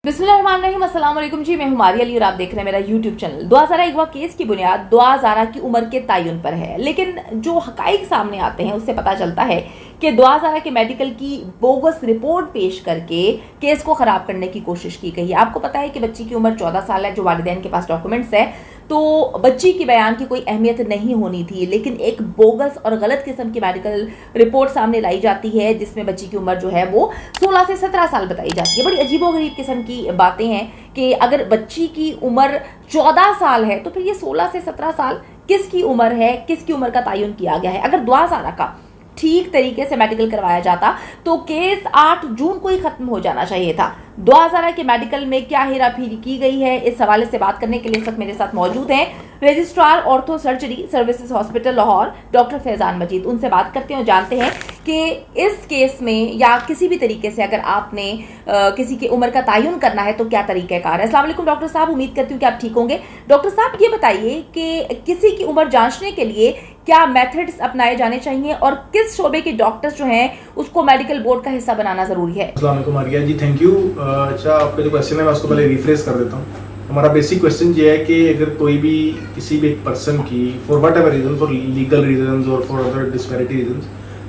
बिस्मिल्लाहिर्रहमानिर्रहीम, अस्सलाम वालेकुम जी। मैं हूं मारिया अली और आप देख रहे हैं मेरा यूट्यूब चैनल। दुआ ज़ारा अगवा केस की बुनियाद दुआ ज़ारा की उम्र के तयन पर है, लेकिन जो हकाइक सामने आते हैं उससे पता चलता है कि दुआ ज़ारा के मेडिकल की बोगस रिपोर्ट पेश करके केस को ख़राब करने की कोशिश की गई है। आपको पता है कि बच्ची की उम्र 14 साल है, जो वालिदैन के पास डॉक्यूमेंट्स है, तो बच्ची की बयान की कोई अहमियत नहीं होनी थी, लेकिन एक बोगस और गलत किस्म की मेडिकल रिपोर्ट सामने लाई जाती है जिसमें बच्ची की उम्र जो है वो 16 से 17 साल बताई जाती है। बड़ी अजीबोगरीब किस्म की बातें हैं कि अगर बच्ची की उम्र 14 साल है तो फिर ये 16 से 17 साल किसकी उम्र है, किसकी उम्र का तयन किया गया है। अगर दुआ ज़ारा का ठीक तरीके से मेडिकल करवाया जाता तो केस 8 जून को ही खत्म हो जाना चाहिए था। दुआ ज़ारा के मेडिकल में क्या हेरा फेरी की गई है, इस हवाले से बात करने के लिए सब मेरे साथ मौजूद हैं registrar ortho surgery services hospital Lahore doctor Faizan Majeed. उनसे बात करते हैं और जानते हैं कि इस केस में या किसी भी तरीके से अगर आपने किसी की उम्र का तयन करना है तो क्या तरीक़ाकार है। अस्सलाम वालेकुम डॉक्टर साहब, उम्मीद करती हूँ कि आप ठीक होंगे। डॉक्टर साहब, ये बताइए कि किसी की उम्र जांचने के लिए क्या मेथड्स अपनाए जाने चाहिए और किस शोबे के डॉक्टर्स जो हैं उसको मेडिकल बोर्ड का हिस्सा बनाना जरूरी है। अस्सलाम वालेकुम मारिया जी, थैंक यू। अच्छा, आपका जो क्वेश्चन है मैं उसको पहले रिफ्रेश कर देता हूँ। हमारा बेसिक क्वेश्चन ये है कि अगर कोई भी किसी भी एक पर्सन की for whatever reason, for legal reason और फॉर अदर डिस्पैरिटी रीजन,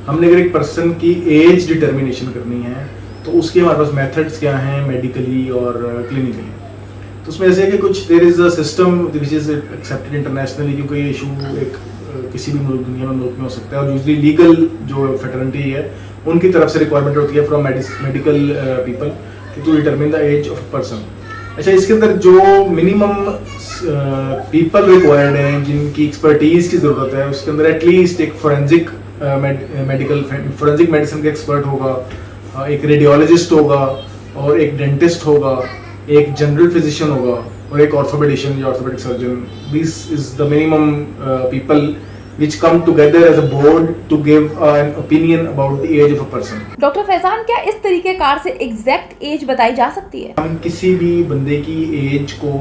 हमने अगर एक पर्सन की एज डिटर्मिनेशन करनी है तो उसके हमारे पास मेथड्स क्या हैं मेडिकली और क्लिनिकली। तो उसमें ऐसे है कि कुछ there is a system which is accepted internationally, क्योंकि ये इशू एक किसी भी मुल्क दुनिया में मुल्क में हो सकता है और यूजली लीगल जो फेटर्निटी है उनकी तरफ से रिक्वायरमेंट होती है from medical people to determine the age of person. अच्छा, इसके अंदर जो मिनिमम पीपल रिक्वायर्ड हैं जिनकी एक्सपर्टीज़ की ज़रूरत है, उसके अंदर एटलीस्ट एक फोरेंसिक मेडिसिन का एक्सपर्ट होगा, एक रेडियोलॉजिस्ट होगा और एक डेंटिस्ट होगा, एक जनरल फिजिशियन होगा और एक ऑर्थोपेडिशियन या orthopaedic surgeon. This is the minimum people which come together as a board to give an opinion about the age of a person. Doctor Faizan, क्या इस तरीके कार से एग्जैक्ट एज बताई जा सकती है? हम किसी भी बंदे की एज को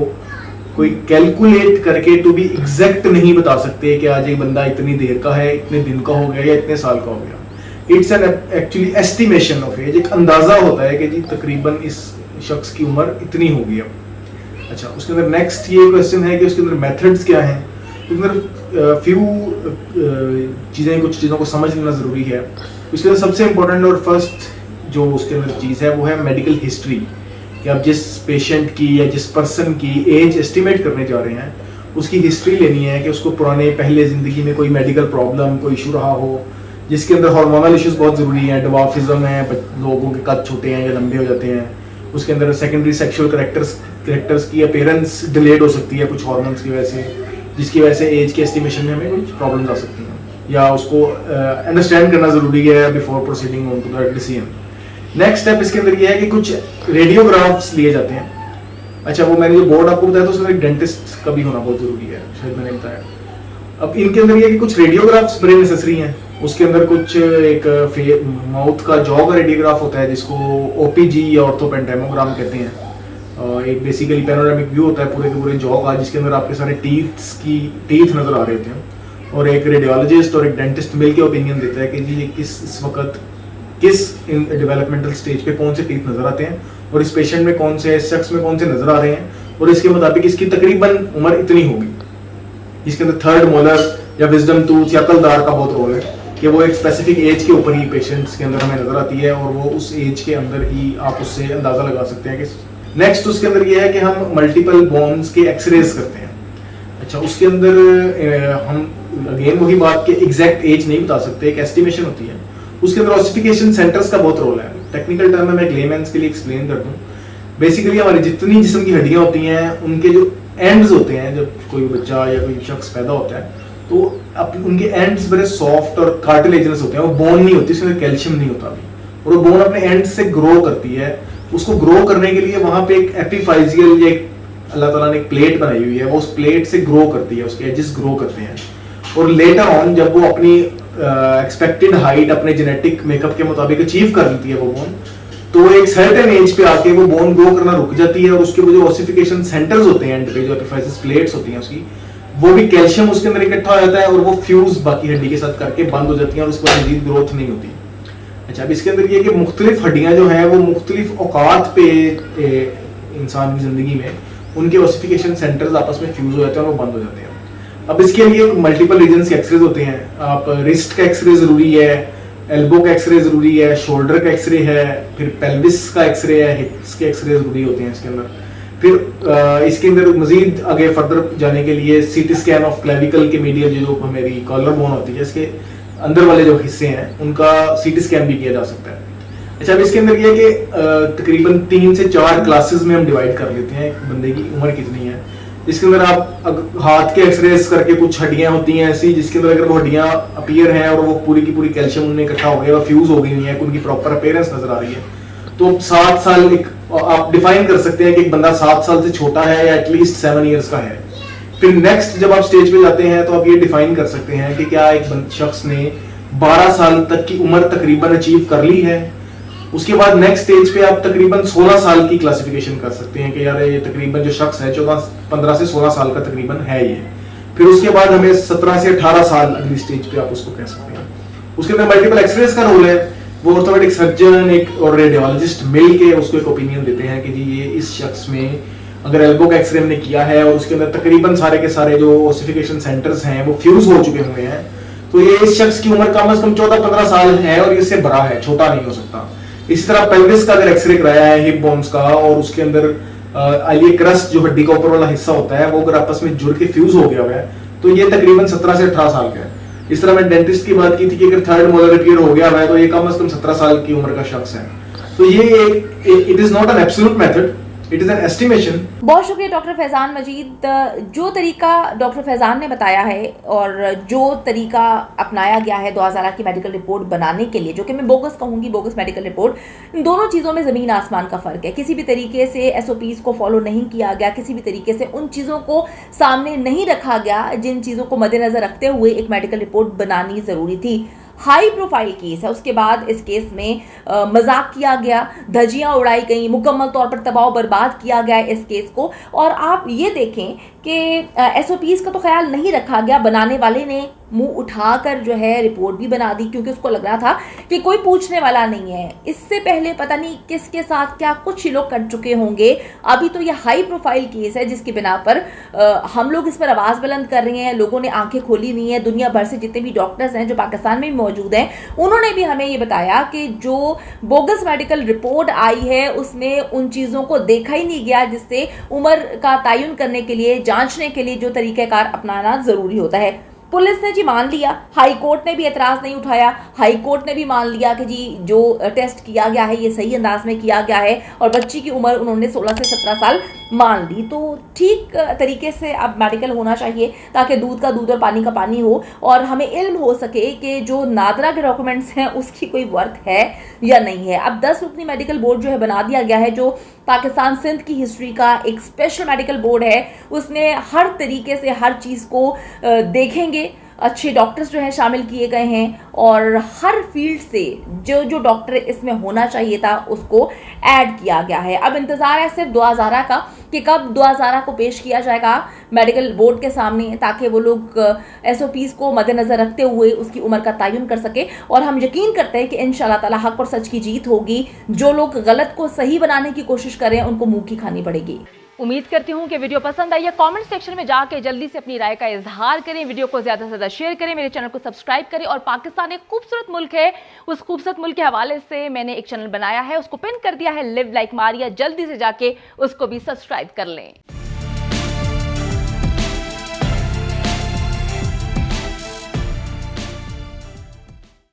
कोई कैलकुलेट करके तो भी एग्जैक्ट नहीं बता सकते कि आज एक बंदा इतनी देर का है, इतने दिन का हो गया या इतने साल का हो गया। It's an actually estimation of age, एक अंदाजा होता है कि जी तकरीबन इस शख्स की उम्र इतनी होगी अब। अच्छा, उसके अंदर नेक्स्ट ये क्वेश्चन है कि उसके अंदर मेथड्स क्या हैं। उसके अंदर फ्यू कुछ चीज़ों को समझ लेना ज़रूरी है। उसके अंदर सबसे इम्पोर्टेंट और फर्स्ट जो उसके अंदर चीज़ है वो है मेडिकल हिस्ट्री, कि आप जिस पेशेंट की या जिस पर्सन की एज एस्टिमेट करने जा रहे हैं उसकी हिस्ट्री लेनी है कि उसको पुराने पहले ज़िंदगी में कोई मेडिकल प्रॉब्लम, कोई इशू रहा हो, जिसके अंदर हार्मोनल इश्यूज बहुत ज़रूरी हैं, डवाफिज्म है, लोगों के कद छोटे हैं या लंबे हो जाते हैं। उसके अंदर सेकेंडरी सेक्शुअल करेक्टर्स की अपीयरेंस डिलेड हो सकती है कुछ हार्मोन्स की वजह से, जिसकी वजह से एज के एस्टिमेशन में हमें कुछ प्रॉब्लम्स आ सकती हैं, या उसको अंडरस्टैंड करना ज़रूरी है before proceeding on to that decision. Next step इसके अंदर ये है कि कुछ रेडियोग्राफ्स लिए जाते हैं। अच्छा, वो मैंने जो बोर्ड आपको बताया तो उसमें एक डेंटिस्ट का भी होना बहुत ज़रूरी है, शायद मैंने बताया। अब इनके अंदर ये कि कुछ रेडियोग्राफ्स बड़े नेसेसरी हैं। उसके अंदर कुछ एक माउथ का जॉ का रेडियोग्राफ होता है जिसको OPG या ऑर्थोपेंटाइमोग्राम कहते हैं। एक बेसिकली पैनोरामिक व्यू होता है पूरे के पूरे जॉ का, जिसके अंदर आपके सारे टीथ नज़र आ रहे होते हैं और एक रेडियोलॉजिस्ट और एक डेंटिस्ट मिलकर ओपिनियन देता है कि जी ये इस वक्त किस डेवलपमेंटल स्टेज पे कौन से टीथ नज़र आते हैं और इस पेशेंट में कौन से, इस शख्स में कौन से नज़र आ रहे हैं और इसके मुताबिक इसकी तकरीबन उम्र इतनी होगी। इसके अंदर थर्ड मोलर या विजडम टूथ या अकलदार का बहुत रोल है कि वो एक स्पेसिफिक एज के ऊपर ही पेशेंट्स के अंदर हमें नज़र आती है और वो उस एज के अंदर ही आप उससे अंदाज़ा लगा सकते हैं कि नेक्स्ट उसके अंदर ये है कि हम मल्टीपल बोन्स के एक्सरेज करते हैं। अच्छा, उसके अंदर हम अगेन वही बात कि एग्जैक्ट एज नहीं बता सकते, एक एस्टिमेशन होती है। उसके अंदर ऑसिफिकेशन सेंटर्स का बहुत रोल है। टेक्निकल टर्म में मैं लेमैन्स के लिए एक्सप्लेन कर दूं। बेसिकली हमारी जितनी जिस्म की हड्डियां होती हैं उनके जो एंड्स होते हैं, जब कोई बच्चा या कोई शख्स पैदा होता है तो उनके एंड्स बड़े सॉफ्ट और कार्टिलेजनस होते हैं, वो बोन नहीं होती, उसके अंदर कैल्शियम नहीं होता अभी, और वो बोन अपने एंड से ग्रो करती है। उसको ग्रो करने के लिए वहां पे एक एपिफाइजियल या अल्लाह ताला ने एक प्लेट बनाई हुई है, वो उस प्लेट से ग्रो करती है, उसके एजेस ग्रो करते हैं और लेटर ऑन जब वो अपनी एक्सपेक्टेड हाइट अपने जेनेटिक मेकअप के मुताबिक अचीव कर लेती है वो बोन, तो एक सर्टेन एज पे आके वो बोन ग्रो करना रुक जाती है और उसके वो जो ऑसिफिकेशन सेंटर्स होते हैं एंड पे, जो एपिफाइजिस प्लेट्स होती हैं उसकी, वो भी कैल्शियम उसके अंदर इकट्ठा हो जाता है और वो फ्यूज बाकी हड्डी के साथ करके बंद हो जाती है और उसके बाद मजीद ग्रोथ नहीं होती। अच्छा, अब इसके अंदर ये कि मुख्तलिफ हड्डियां जो हैं वो मुख्तलिफ औकात पे इंसान की ज़िंदगी में, उनके ओसिफिकेशन सेंटर्स आपस में फ्यूज हो जाते हैं और वो बंद हो जाते हैं। अब इसके लिए मल्टीपल रीजन्स के एक्सरेज होते हैं। आप रिस्ट का एक्सरे ज़रूरी है, एल्बो का एक्सरे ज़रूरी है, शोल्डर का एक्सरे है, फिर पेल्विस का एक्सरे है, हिप्स के एक्सरे ज़रूरी होते हैं इसके अंदर। फिर इसके अंदर मजीद आगे फर्दर जाने के लिए सीटी स्कैन ऑफ क्लेविकल के मीडियल जो हमारी कॉलर बोन होती है, इसके अंदर वाले जो हिस्से हैं उनका सीटी स्कैन भी किया जा सकता है। अच्छा, अब इसके अंदर ये है कि तकरीबन 3 से 4 क्लासेस में हम डिवाइड कर लेते हैं बंदे की उम्र कितनी है। इसके अंदर आप हाथ के एक्सरेस करके कुछ हड्डियां होती हैं ऐसी, जिसके अंदर अगर वो हड्डियां अपीयर हैं और वो पूरी की पूरी कैल्शियम उनमें इकट्ठा हो गया, फ्यूज हो गई हुई है, उनकी प्रॉपर अपीयरेंस नजर आ रही है, तो 7 साल एक आप डिफाइन कर सकते हैं कि एक बंदा 7 साल से छोटा है या एटलीस्ट 7 ईयर्स का है। फिर नेक्स्ट जब आप स्टेज पे जाते हैं तो आप ये डिफाइन कर सकते हैं कि क्या एक शख्स ने 12 साल तक की उम्र तकरीबन अचीव कर ली है। उसके बाद नेक्स्ट स्टेज पे आप तकरीबन 16 साल की क्लासिफिकेशन कर सकते हैं कि यार ये तकरीबन जो शख्स है 15 से 16 साल का तकरीबन है ये। फिर उसके बाद हमें 17 से 18 साल अगली स्टेज पे आप उसको कह सकते हैं। उसके अंदर मल्टीपल एक्सरेस का रोल है, वो ऑर्थोपेडिक सर्जन एक और रेडियोलॉजिस्ट मिल के उसको एक ओपिनियन देते हैं कि जी ये इस शख्स में अगर एल्बो का एक्सरे हमने किया है और उसके अंदर तकरीबन सारे के सारे जो ओसिफिकेशन सेंटर्स हैं वो फ्यूज हो चुके हुए हैं, तो ये इस शख्स की उम्र कम से कम 14-15 साल है और इससे बड़ा है, छोटा नहीं हो सकता। इसी तरह पेल्विस का अगर एक्सरे कराया है हिप बोन्स का और उसके अंदर आइलियर क्रस्ट जो हड्डी का ऊपर वाला हिस्सा होता है वो अगर आपस में जुड़ के फ्यूज हो गया हुआ है, तो ये तकरीबन 17 से 18 साल का है। इस तरह मैं डेंटिस्ट की बात की थी कि अगर थर्ड मोलर रिपेयर हो गया हुआ है तो ये कम से कम 17 साल की उम्र का शख्स है। तो ये it is not an absolute method, it is an estimation. बहुत शुक्रिया डॉक्टर फैजान मजीद। जो तरीका डॉक्टर फैजान ने बताया है और जो तरीका अपनाया गया है 2000 की मेडिकल रिपोर्ट बनाने के लिए, जो कि मैं बोगस कहूँगी, बोगस मेडिकल रिपोर्ट, इन दोनों चीज़ों में ज़मीन आसमान का फ़र्क है। किसी भी तरीके से SOPs को फॉलो नहीं किया गया, किसी भी तरीके से उन चीज़ों को सामने नहीं रखा गया जिन चीज़ों को मद्देनज़र रखते हुए एक मेडिकल रिपोर्ट बनानी ज़रूरी थी। हाई प्रोफाइल केस है, उसके बाद इस केस में मजाक किया गया, धज्जियां उड़ाई गई, मुकम्मल तौर पर तबाह बर्बाद किया गया इस केस को। और आप ये देखें कि SOPs का तो ख्याल नहीं रखा गया, बनाने वाले ने मुंह उठाकर जो है रिपोर्ट भी बना दी क्योंकि उसको लग रहा था कि कोई पूछने वाला नहीं है। इससे पहले पता नहीं किसके साथ क्या कुछ लोग कर चुके होंगे। अभी तो ये हाई प्रोफाइल केस है जिसकी बिना पर हम लोग इस पर आवाज़ बुलंद कर रहे हैं, लोगों ने आंखें खोली नहीं है। दुनिया भर से जितने भी डॉक्टर्स हैं जो पाकिस्तान में भी मौजूद हैं, उन्होंने भी हमें ये बताया कि जो बोगस मेडिकल रिपोर्ट आई है उसमें उन चीज़ों को देखा ही नहीं गया जिससे उम्र का तयन करने के लिए, जांचने के लिए जो तरीक़ेकार अपनाना ज़रूरी होता है। पुलिस ने जी मान लिया, हाई कोर्ट ने भी एतराज़ नहीं उठाया, हाई कोर्ट ने भी मान लिया कि जी जो टेस्ट किया गया है ये सही अंदाज में किया गया है और बच्ची की उम्र उन्होंने 16 से 17 साल मान ली। तो ठीक तरीके से अब मेडिकल होना चाहिए ताकि दूध का दूध और पानी का पानी हो और हमें इल्म हो सके कि जो नादरा के डॉक्यूमेंट्स हैं उसकी कोई वर्थ है या नहीं है। अब 10 रुकनी मेडिकल बोर्ड जो है बना दिया गया है, जो पाकिस्तान सिंध की हिस्ट्री का एक स्पेशल मेडिकल बोर्ड है। उसने हर तरीके से हर चीज़ को देखेंगे, अच्छे डॉक्टर्स जो हैं शामिल किए गए हैं और हर फील्ड से जो जो डॉक्टर इसमें होना चाहिए था उसको ऐड किया गया है। अब इंतज़ार है सिर्फ 2000 का कि कब 2000 को पेश किया जाएगा मेडिकल बोर्ड के सामने ताकि वो लोग SOPs को मद्देनज़र रखते हुए उसकी उम्र का तयन कर सके। और हम यकीन करते हैं कि इंशाल्लाह ताला हक और सच की जीत होगी। जो लोग गलत को सही बनाने की कोशिश करें उनको मुंह की खानी पड़ेगी। उम्मीद करती हूँ कि वीडियो पसंद आई है। कमेंट सेक्शन में जाके जल्दी से अपनी राय का इजहार करें, वीडियो को ज़्यादा से ज़्यादा शेयर करें, मेरे चैनल को सब्सक्राइब करें। और पाकिस्तान एक खूबसूरत मुल्क है, उस खूबसूरत मुल्क के हवाले से मैंने एक चैनल बनाया है, उसको पिन कर दिया है, लिव लाइक मारिया। जल्दी से जाके उसको भी सब्सक्राइब कर लें।